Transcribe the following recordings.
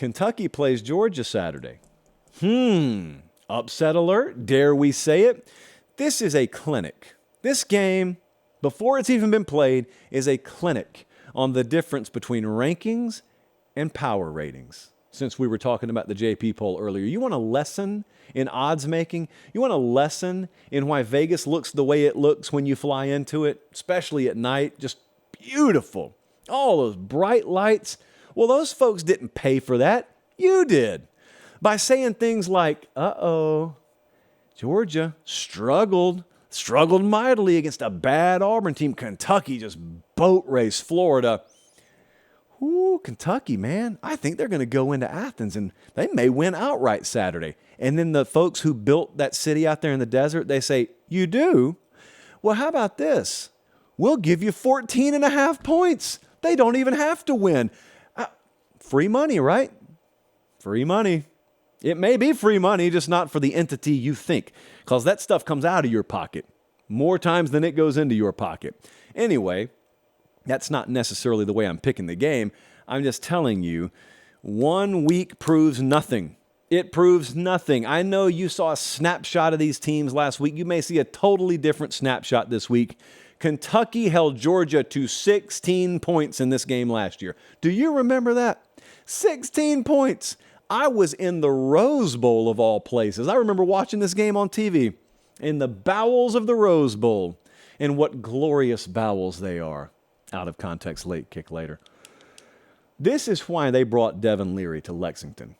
Kentucky plays Georgia Saturday. Upset alert, dare we say it? This is a clinic. This game, before it's even been played, is a clinic on the difference between rankings and power ratings. Since we were talking about the JP poll earlier, you want a lesson in odds making? You want a lesson in why Vegas looks the way it looks when you fly into it, especially at night? Just beautiful. All those bright lights. Well, those folks didn't pay for that. You did. By saying things like, Georgia struggled mightily against a bad Auburn team. Kentucky just boat raced Florida. Ooh, Kentucky, man. I think they're going to go into Athens and they may win outright Saturday. And then the folks who built that city out there in the desert, they say, you do? Well, how about this? We'll give you 14.5 points. They don't even have to win. Free money, right? Free money. It may be free money, just not for the entity you think, because that stuff comes out of your pocket more times than it goes into your pocket. Anyway, that's not necessarily the way I'm picking the game. I'm just telling you, 1 week proves nothing. It proves nothing. I know you saw a snapshot of these teams last week. You may see a totally different snapshot this week. Kentucky held Georgia to 16 points in this game last year. Do you remember that? 16 points. I was in the Rose Bowl of all places. I remember watching this game on TV in the bowels of the Rose Bowl. And what glorious bowels they are. Out of context, late kick later. This is why they brought Devin Leary to Lexington.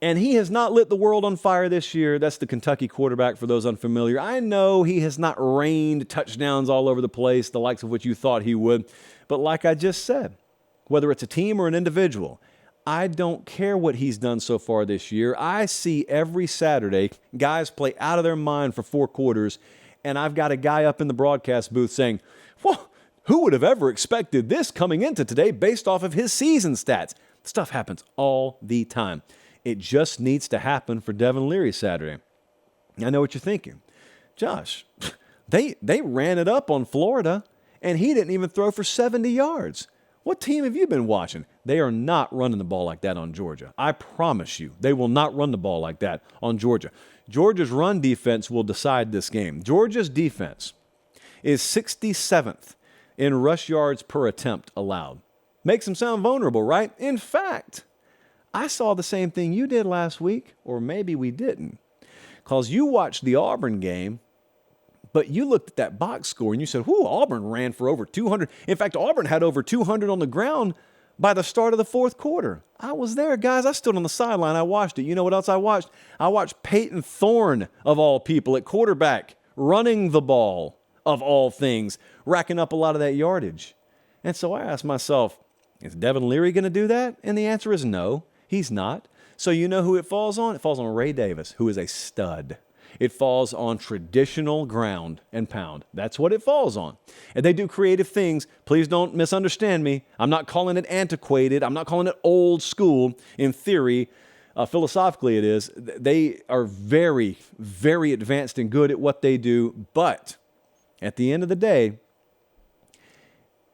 And he has not lit the world on fire this year. That's the Kentucky quarterback, for those unfamiliar. I know he has not rained touchdowns all over the place, the likes of which you thought he would. But like I just said, whether it's a team or an individual, I don't care what he's done so far this year. I see every Saturday guys play out of their mind for 4 quarters, and I've got a guy up in the broadcast booth saying, well, who would have ever expected this coming into today based off of his season stats? Stuff happens all the time. It just needs to happen for Devin Leary Saturday. I know what you're thinking. Josh, they ran it up on Florida, and he didn't even throw for 70 yards. What team have you been watching? They are not running the ball like that on Georgia. I promise you, they will not run the ball like that on Georgia. Georgia's run defense will decide this game. Georgia's defense is 67th in rush yards per attempt allowed. Makes them sound vulnerable, right? In fact, I saw the same thing you did last week, or maybe we didn't, because you watched the Auburn game, but you looked at that box score and you said, Auburn ran for over 200. In fact, Auburn had over 200 on the ground by the start of the 4th quarter. I was there, guys. I stood on the sideline. I watched it. You know what else I watched? I watched Peyton Thorne, of all people, at quarterback, running the ball, of all things, racking up a lot of that yardage. And so I asked myself, is Devin Leary going to do that? And the answer is no, he's not. So you know who it falls on? It falls on Ray Davis, who is a stud. It falls on traditional ground and pound. That's what it falls on. And they do creative things. Please don't misunderstand me. I'm not calling it antiquated. I'm not calling it old school. In theory, philosophically it is. They are very, very advanced and good at what they do. But at the end of the day,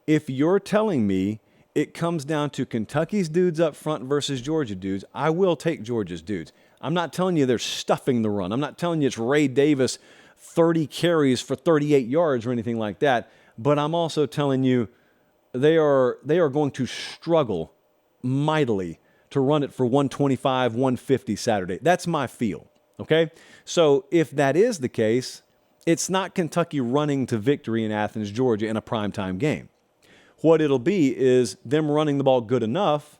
if you're telling me it comes down to Kentucky's dudes up front versus Georgia dudes, I will take Georgia's dudes. I'm not telling you they're stuffing the run. I'm not telling you it's Ray Davis 30 carries for 38 yards or anything like that. But I'm also telling you they are going to struggle mightily to run it for 125, 150 Saturday. That's my feel, okay? So if that is the case, it's not Kentucky running to victory in Athens, Georgia in a primetime game. What it'll be is them running the ball good enough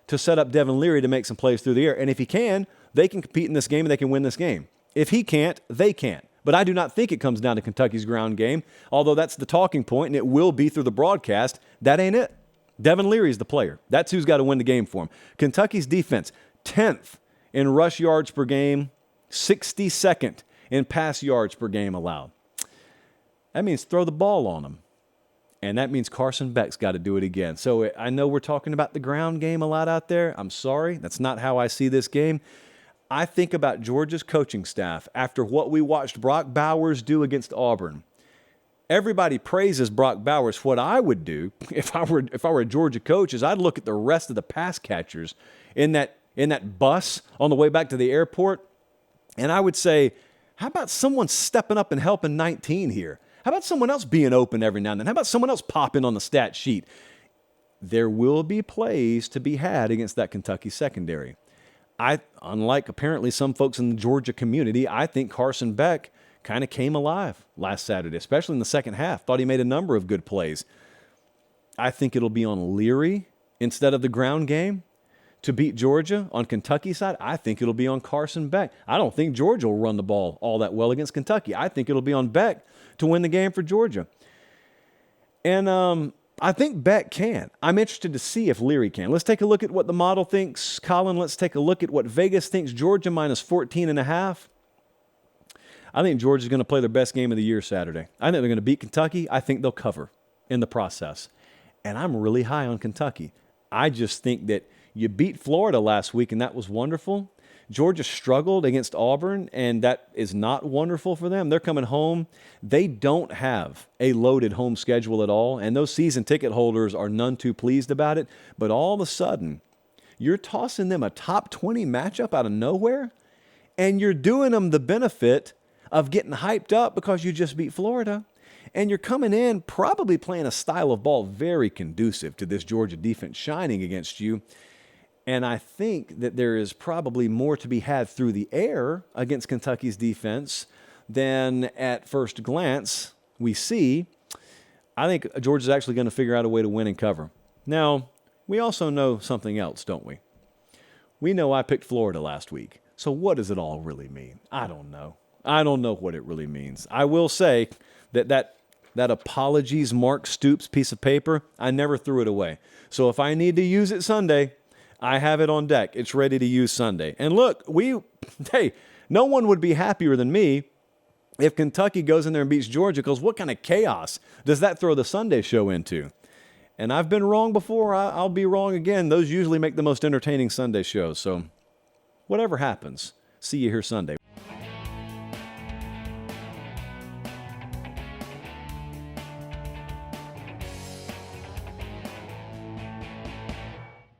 to set up Devin Leary to make some plays through the air. And if he can, they can compete in this game and they can win this game. If he can't, they can't. But I do not think it comes down to Kentucky's ground game, although that's the talking point, and it will be through the broadcast. That ain't it. Devin Leary's the player. That's who's got to win the game for him. Kentucky's defense, 10th in rush yards per game, 62nd in pass yards per game allowed. That means throw the ball on them. And that means Carson Beck's got to do it again. So I know we're talking about the ground game a lot out there. I'm sorry. That's not how I see this game. I think about Georgia's coaching staff after what we watched Brock Bowers do against Auburn. Everybody praises Brock Bowers. What I would do if I were a Georgia coach is I'd look at the rest of the pass catchers in that in that bus on the way back to the airport. And I would say, how about someone stepping up and helping 19 here? How about someone else being open every now and then? How about someone else popping on the stat sheet? There will be plays to be had against that Kentucky secondary. Unlike apparently some folks in the Georgia community, I think Carson Beck kind of came alive last Saturday, especially in the second half. Thought he made a number of good plays. I think it'll be on Leary instead of the ground game to beat Georgia. On Kentucky's side, I think it'll be on Carson Beck. I don't think Georgia will run the ball all that well against Kentucky. I think it'll be on Beck to win the game for Georgia. And I think Beck can. I'm interested to see if Leary can. Let's take a look at what the model thinks. Colin, let's take a look at what Vegas thinks. Georgia minus 14.5. I think Georgia's going to play their best game of the year Saturday. I think they're going to beat Kentucky. I think they'll cover in the process. And I'm really high on Kentucky. I just think that you beat Florida last week, and that was wonderful. Georgia struggled against Auburn, and that is not wonderful for them. They're coming home. They don't have a loaded home schedule at all, and those season ticket holders are none too pleased about it. But all of a sudden, you're tossing them a top 20 matchup out of nowhere, and you're doing them the benefit of getting hyped up because you just beat Florida. And you're coming in probably playing a style of ball very conducive to this Georgia defense shining against you. And I think that there is probably more to be had through the air against Kentucky's defense than at first glance we see. I think Georgia's actually going to figure out a way to win and cover. Now, we also know something else, don't we? We know I picked Florida last week. So what does it all really mean? I don't know. I don't know what it really means. I will say that apologies Mark Stoops piece of paper, I never threw it away. So if I need to use it Sunday, I have it on deck. It's ready to use Sunday. And look, no one would be happier than me if Kentucky goes in there and beats Georgia, because what kind of chaos does that throw the Sunday show into? And I've been wrong before. I'll be wrong again. Those usually make the most entertaining Sunday shows. So whatever happens, see you here Sunday.